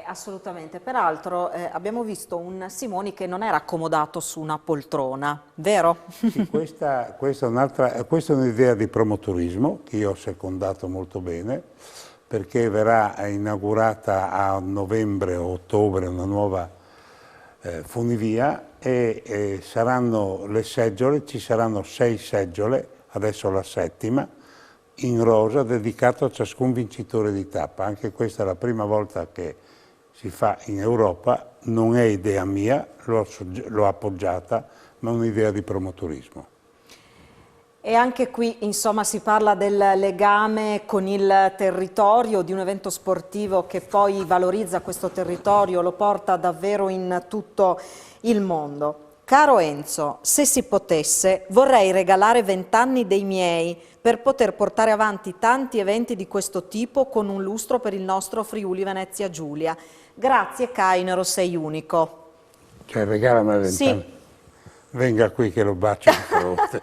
Assolutamente, peraltro abbiamo visto un Simoni che non era accomodato su una poltrona, vero? Sì, questa è un'idea di promotorismo che io ho secondato molto bene, perché verrà inaugurata a novembre o ottobre una nuova funivia e saranno le seggiole, ci saranno 6 seggiole, adesso la 7ª, in rosa, dedicato a ciascun vincitore di tappa. Anche questa è la prima volta che si fa in Europa, non è idea mia, l'ho appoggiata, ma è un'idea di promotorismo. E anche qui, insomma, si parla del legame con il territorio, di un evento sportivo che poi valorizza questo territorio, lo porta davvero in tutto il mondo. Caro Enzo, se si potesse, vorrei regalare 20 anni dei miei per poter portare avanti tanti eventi di questo tipo con un lustro per il nostro Friuli Venezia Giulia. Grazie Kainero, sei unico. Cioè, regalami 20 anni. Venga qui che lo bacio di fronte.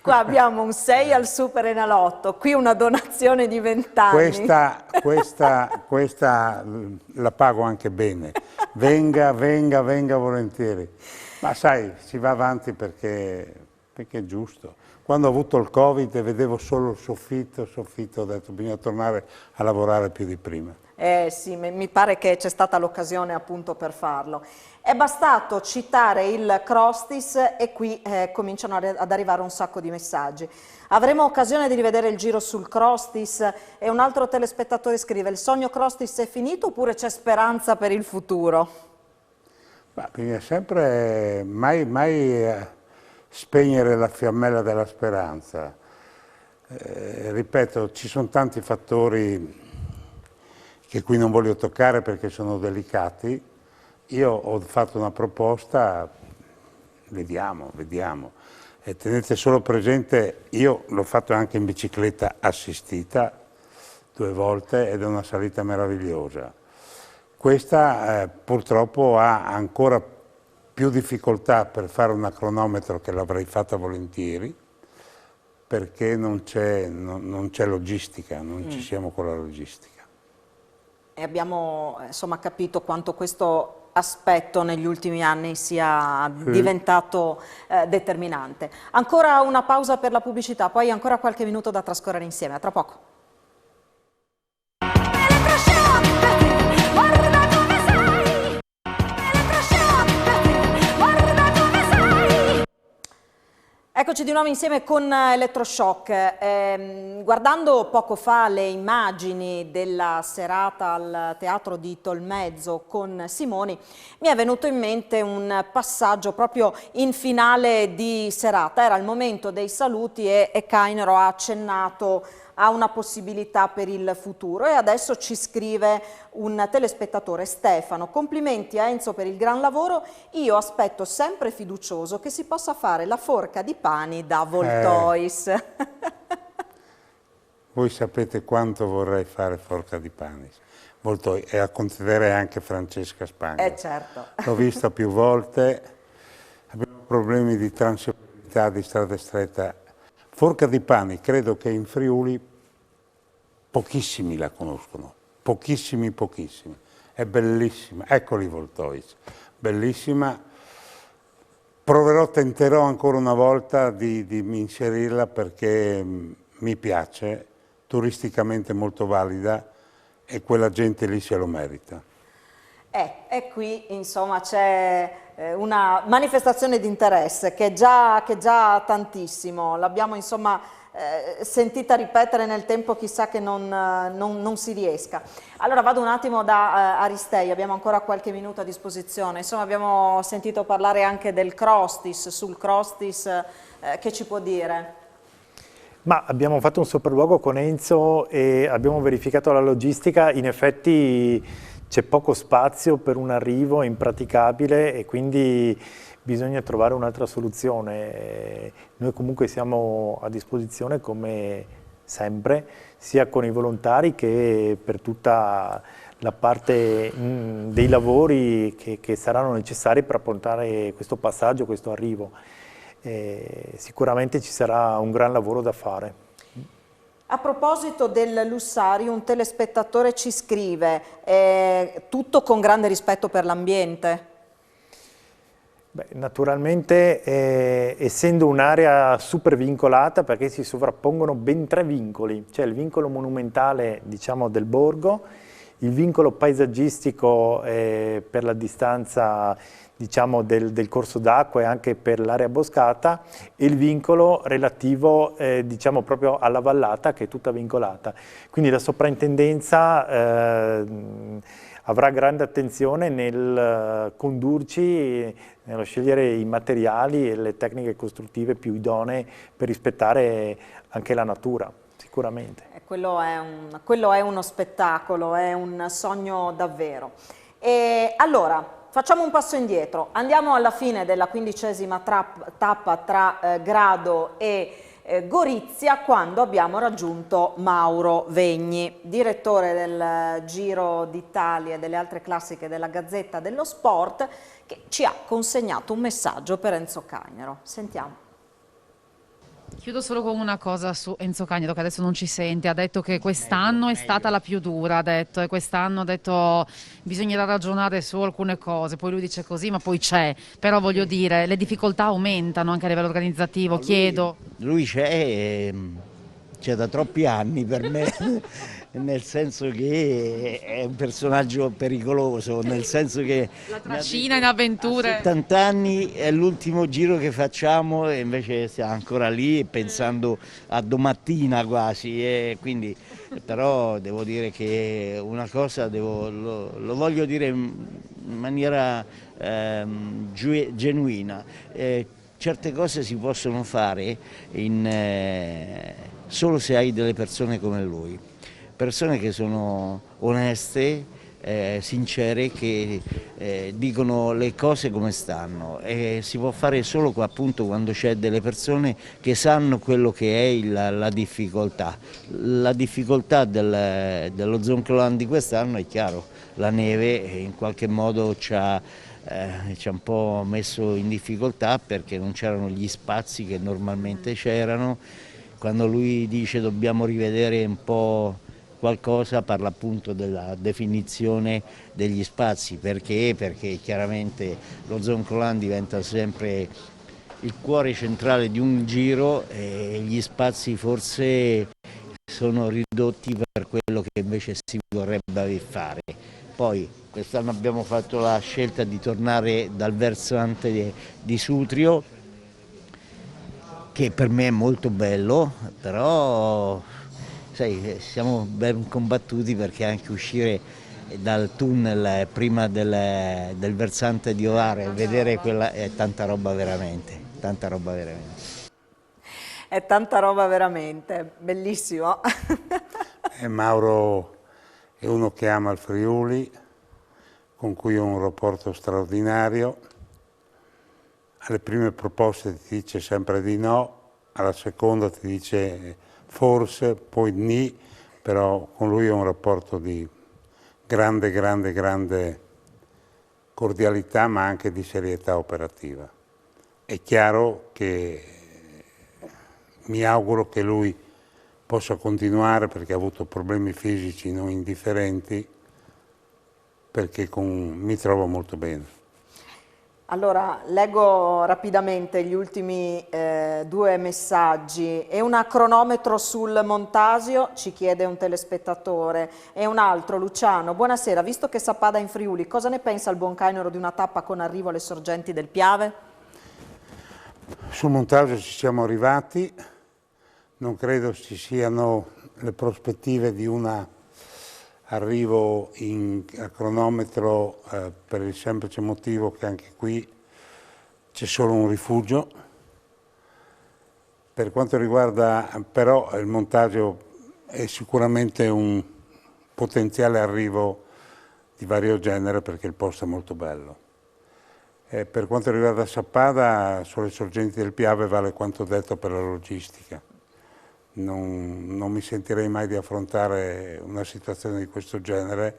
Qua abbiamo un 6 al Super Enalotto, qui una donazione di 20 anni. Questa la pago anche bene. Venga volentieri. Ma sai, si va avanti perché è giusto. Quando ho avuto il Covid e vedevo solo il soffitto, ho detto bisogna tornare a lavorare più di prima. Sì, mi pare che c'è stata l'occasione appunto per farlo. È bastato citare il Crostis e qui cominciano ad arrivare un sacco di messaggi. Avremo occasione di rivedere il giro sul Crostis e un altro telespettatore scrive: il sogno Crostis è finito oppure c'è speranza per il futuro? Ma bisogna sempre mai spegnere la fiammella della speranza. Ripeto, ci sono tanti fattori che qui non voglio toccare perché sono delicati. Io ho fatto una proposta, vediamo. E tenete solo presente, io l'ho fatto anche in bicicletta assistita 2 volte ed è una salita meravigliosa. Questa purtroppo ha ancora più difficoltà per fare una cronometro, che l'avrei fatta volentieri, perché non c'è logistica, non ci siamo con la logistica. E abbiamo insomma capito quanto questo aspetto negli ultimi anni sia diventato determinante. Ancora una pausa per la pubblicità, poi ancora qualche minuto da trascorrere insieme. A tra poco. Eccoci di nuovo insieme con Elettroshock. Guardando poco fa le immagini della serata al Teatro di Tolmezzo con Simoni, mi è venuto in mente un passaggio proprio in finale di serata. Era il momento dei saluti e Cainero ha accennato a una possibilità per il futuro e adesso ci scrive un telespettatore, Stefano: complimenti a Enzo per il gran lavoro, io aspetto sempre fiducioso che si possa fare la forca di pani da Voltois. Voi sapete quanto vorrei fare forca di pani, Voltois, e a considerare anche Francesca Spagna. Certo. L'ho vista più volte, abbiamo problemi di transitabilità, di strada stretta. Forca di pani, credo che in Friuli pochissimi la conoscono, pochissimi. È bellissima, eccoli Voltois, bellissima. Tenterò ancora una volta di inserirla perché mi piace, turisticamente molto valida e quella gente lì se lo merita. E qui insomma c'è una manifestazione di interesse che è già tantissimo, l'abbiamo insomma sentita ripetere nel tempo, chissà che non si riesca. Allora vado un attimo da Aristei, abbiamo ancora qualche minuto a disposizione, insomma abbiamo sentito parlare anche del Crostis, sul Crostis che ci può dire? Ma abbiamo fatto un sopralluogo con Enzo e abbiamo verificato la logistica, in effetti c'è poco spazio per un arrivo impraticabile e quindi bisogna trovare un'altra soluzione. Noi comunque siamo a disposizione come sempre, sia con i volontari che per tutta la parte dei lavori che saranno necessari per affrontare questo passaggio, questo arrivo. Sicuramente ci sarà un gran lavoro da fare. A proposito del Lussari, un telespettatore ci scrive, tutto con grande rispetto per l'ambiente. Beh, naturalmente, essendo un'area super vincolata, perché si sovrappongono ben 3 vincoli, cioè il vincolo monumentale, diciamo, del borgo, il vincolo paesaggistico per la distanza, diciamo, del corso d'acqua e anche per l'area boscata, e il vincolo relativo, diciamo, proprio alla vallata, che è tutta vincolata. Quindi la soprintendenza avrà grande attenzione nel condurci, nello scegliere i materiali e le tecniche costruttive più idonee per rispettare anche la natura, sicuramente. Quello è uno spettacolo, è un sogno davvero. E allora, facciamo un passo indietro, andiamo alla fine della 15ª tappa tra Grado e Gorizia, quando abbiamo raggiunto Mauro Vegni, direttore del Giro d'Italia e delle altre classiche della Gazzetta dello Sport, che ci ha consegnato un messaggio per Enzo Cainero. Sentiamo. Chiudo solo con una cosa su Enzo Cainero, che adesso non ci sente. Ha detto che quest'anno è stata la più dura, e quest'anno ha detto bisognerà ragionare su alcune cose. Poi lui dice così, ma poi c'è. Però voglio dire, le difficoltà aumentano anche a livello organizzativo, chiedo. Lui c'è da troppi anni per me, nel senso che è un personaggio pericoloso, nel senso che la trascina in avventure. 70 anni è l'ultimo giro che facciamo e invece stiamo ancora lì pensando a domattina quasi, e quindi, però devo dire che una cosa lo voglio dire in maniera genuina. Certe cose si possono fare solo se hai delle persone come lui, persone che sono oneste, sincere che dicono le cose come stanno, e si può fare solo appunto quando c'è delle persone che sanno quello che è la difficoltà. La difficoltà dello Zoncolan di quest'anno è chiaro, la neve in qualche modo ci ha un po' messo in difficoltà perché non c'erano gli spazi che normalmente c'erano. Quando lui dice dobbiamo rivedere un po' qualcosa, parla appunto della definizione degli spazi. Perché? Perché chiaramente lo Zoncolan diventa sempre il cuore centrale di un giro e gli spazi forse sono ridotti per quello che invece si vorrebbe fare. Poi quest'anno abbiamo fatto la scelta di tornare dal versante di Sutrio, che per me è molto bello, però sai, siamo ben combattuti perché anche uscire dal tunnel prima del versante di Ovare e vedere quella è tanta roba veramente, tanta roba veramente. È tanta roba veramente, bellissimo. Mauro è uno che ama il Friuli, con cui ho un rapporto straordinario. Alle prime proposte ti dice sempre di no, alla seconda ti dice forse, poi ni, però con lui ho un rapporto di grande cordialità, ma anche di serietà operativa. È chiaro che mi auguro che lui possa continuare, perché ha avuto problemi fisici non indifferenti, perché mi trovo molto bene. Allora, leggo rapidamente gli ultimi 2 messaggi. E un cronometro sul Montasio, ci chiede un telespettatore, e un altro, Luciano. Buonasera, visto che Sappada in Friuli, cosa ne pensa il buon Cainero di una tappa con arrivo alle sorgenti del Piave? Sul Montasio ci siamo arrivati, non credo ci siano le prospettive di un arrivo a cronometro per il semplice motivo che anche qui c'è solo un rifugio. Per quanto riguarda però il Montasio è sicuramente un potenziale arrivo di vario genere perché il posto è molto bello. Per quanto riguarda Sappada, sulle sorgenti del Piave vale quanto detto per la logistica. Non mi sentirei mai di affrontare una situazione di questo genere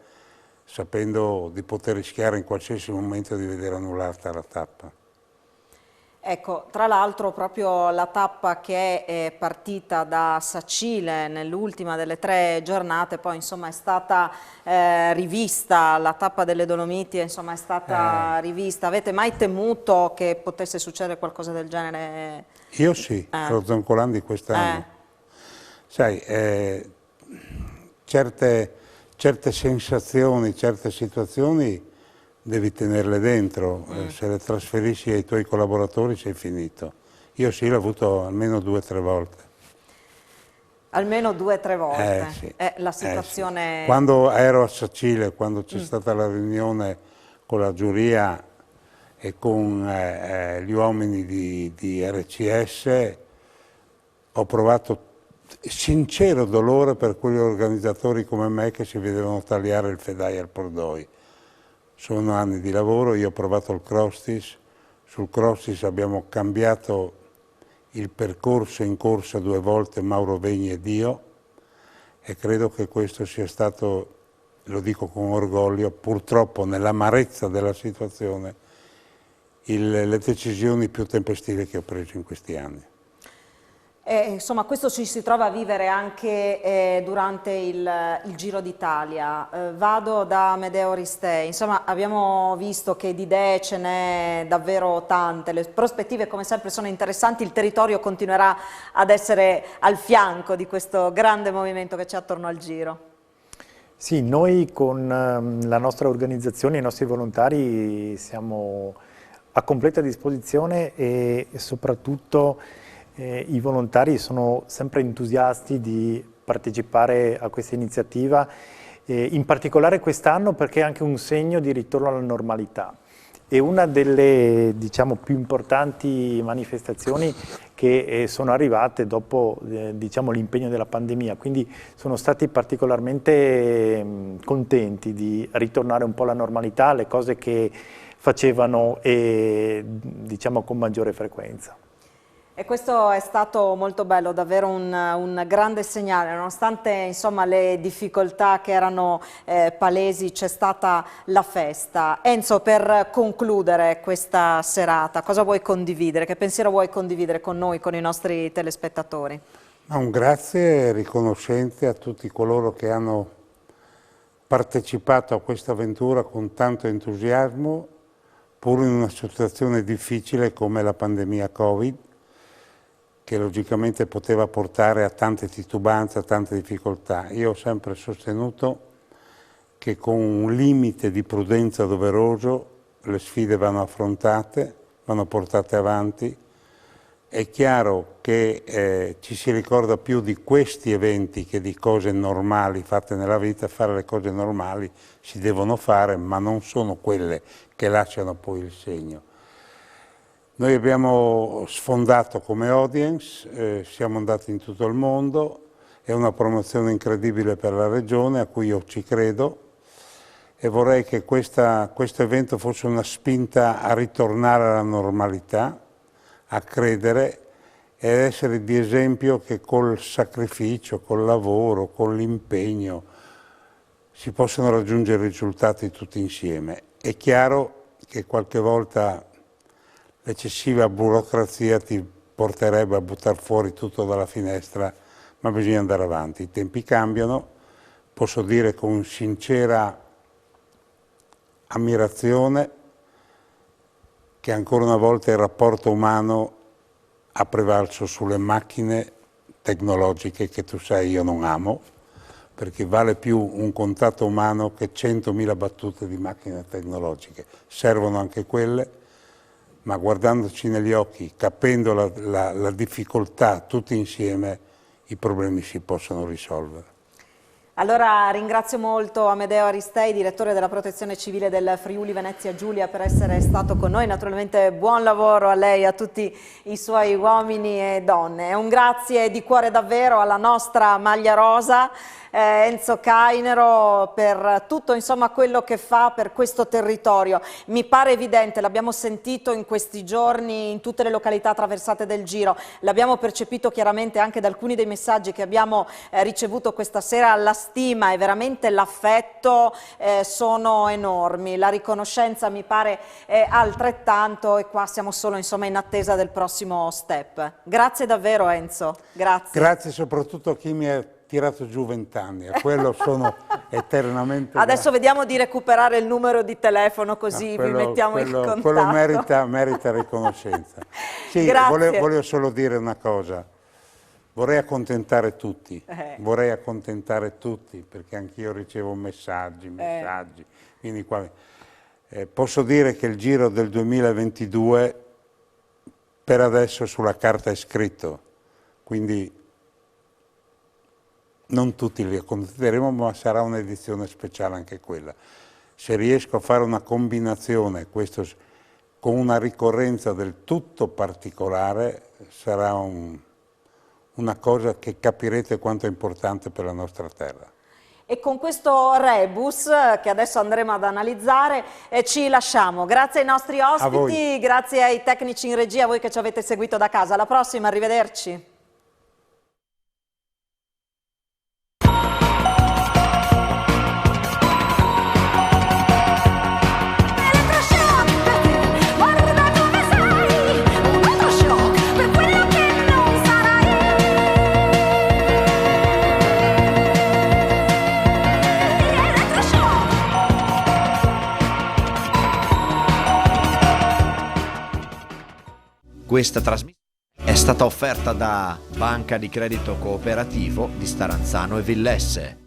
sapendo di poter rischiare in qualsiasi momento di vedere annullata la tappa. Ecco, tra l'altro proprio la tappa che è partita da Sacile nell'ultima delle 3 giornate, poi insomma è stata rivista, la tappa delle Dolomiti insomma è stata rivista. Avete mai temuto che potesse succedere qualcosa del genere? Io sì, lo Zoncolan di quest'anno. Sai, certe sensazioni, certe situazioni devi tenerle dentro, se le trasferisci ai tuoi collaboratori sei finito. Io sì, l'ho avuto almeno 2 o 3 volte. Almeno 2 o 3 volte? Sì. La situazione... Sì. Quando ero a Sacile, quando c'è stata la riunione con la giuria e con gli uomini di RCS, ho provato sincero dolore per quegli organizzatori come me che si vedevano tagliare il Fedai al Pordoi. Sono anni di lavoro, io ho provato il Crostis, sul Crostis abbiamo cambiato il percorso in corsa 2 volte, Mauro Vegni ed io, e credo che questo sia stato, lo dico con orgoglio, purtroppo nell'amarezza della situazione, le decisioni più tempestive che ho preso in questi anni. Insomma, questo ci si trova a vivere anche durante il Giro d'Italia. Vado da Amedeo Ristei. Insomma, abbiamo visto che di idee ce n'è davvero tante, le prospettive come sempre sono interessanti, il territorio continuerà ad essere al fianco di questo grande movimento che c'è attorno al Giro. Sì, noi con la nostra organizzazione, i nostri volontari siamo a completa disposizione e soprattutto i volontari sono sempre entusiasti di partecipare a questa iniziativa, in particolare quest'anno perché è anche un segno di ritorno alla normalità. E una delle, diciamo, più importanti manifestazioni che che sono arrivate dopo diciamo, l'impegno della pandemia, quindi sono stati particolarmente contenti di ritornare un po' alla normalità, alle cose che facevano diciamo, con maggiore frequenza. E questo è stato molto bello, davvero un grande segnale, nonostante insomma, le difficoltà che erano palesi, c'è stata la festa. Enzo, per concludere questa serata, cosa vuoi condividere? Che pensiero vuoi condividere con noi, con i nostri telespettatori? Un grazie riconoscente a tutti coloro che hanno partecipato a questa avventura con tanto entusiasmo, pur in una situazione difficile come la pandemia Covid, che logicamente poteva portare a tante titubanze, a tante difficoltà. Io ho sempre sostenuto che con un limite di prudenza doveroso le sfide vanno affrontate, vanno portate avanti. È chiaro che ci si ricorda più di questi eventi che di cose normali fatte nella vita. Fare le cose normali si devono fare, ma non sono quelle che lasciano poi il segno. Noi abbiamo sfondato come audience, siamo andati in tutto il mondo, è una promozione incredibile per la regione a cui io ci credo e vorrei che questo evento fosse una spinta a ritornare alla normalità, a credere e ad essere di esempio che col sacrificio, col lavoro, con l'impegno si possono raggiungere risultati tutti insieme. È chiaro che qualche volta l'eccessiva burocrazia ti porterebbe a buttare fuori tutto dalla finestra, ma bisogna andare avanti. I tempi cambiano, posso dire con sincera ammirazione che ancora una volta il rapporto umano ha prevalso sulle macchine tecnologiche che tu sai io non amo, perché vale più un contatto umano che 100.000 battute di macchine tecnologiche. Servono anche quelle, ma guardandoci negli occhi, capendo la difficoltà tutti insieme, i problemi si possono risolvere. Allora ringrazio molto Amedeo Aristei, direttore della Protezione Civile del Friuli Venezia Giulia, per essere stato con noi. Naturalmente buon lavoro a lei e a tutti i suoi uomini e donne. Un grazie di cuore davvero alla nostra maglia rosa, Enzo Cainero, per tutto insomma quello che fa per questo territorio. Mi pare evidente, l'abbiamo sentito in questi giorni in tutte le località attraversate del Giro, l'abbiamo percepito chiaramente anche da alcuni dei messaggi che abbiamo ricevuto questa sera. La stima e veramente l'affetto sono enormi, la riconoscenza mi pare è altrettanto, e qua siamo solo insomma in attesa del prossimo step. Grazie davvero Enzo, grazie. Grazie soprattutto a chi mi ha tirato giù 20 anni, a quello sono eternamente Adesso vediamo di recuperare il numero di telefono, così vi mettiamo in contatto. Quello merita riconoscenza. Sì, volevo solo dire una cosa, vorrei accontentare tutti, perché anch'io ricevo messaggi, quindi posso dire che il Giro del 2022 per adesso sulla carta è scritto, quindi non tutti li accontenteremo, ma sarà un'edizione speciale anche quella. Se riesco a fare una combinazione, questo con una ricorrenza del tutto particolare, sarà una cosa che capirete quanto è importante per la nostra terra. E con questo rebus che adesso andremo ad analizzare ci lasciamo. Grazie ai nostri ospiti, grazie ai tecnici in regia, a voi che ci avete seguito da casa. Alla prossima, arrivederci. Questa trasmissione è stata offerta da Banca di Credito Cooperativo di Staranzano e Villesse.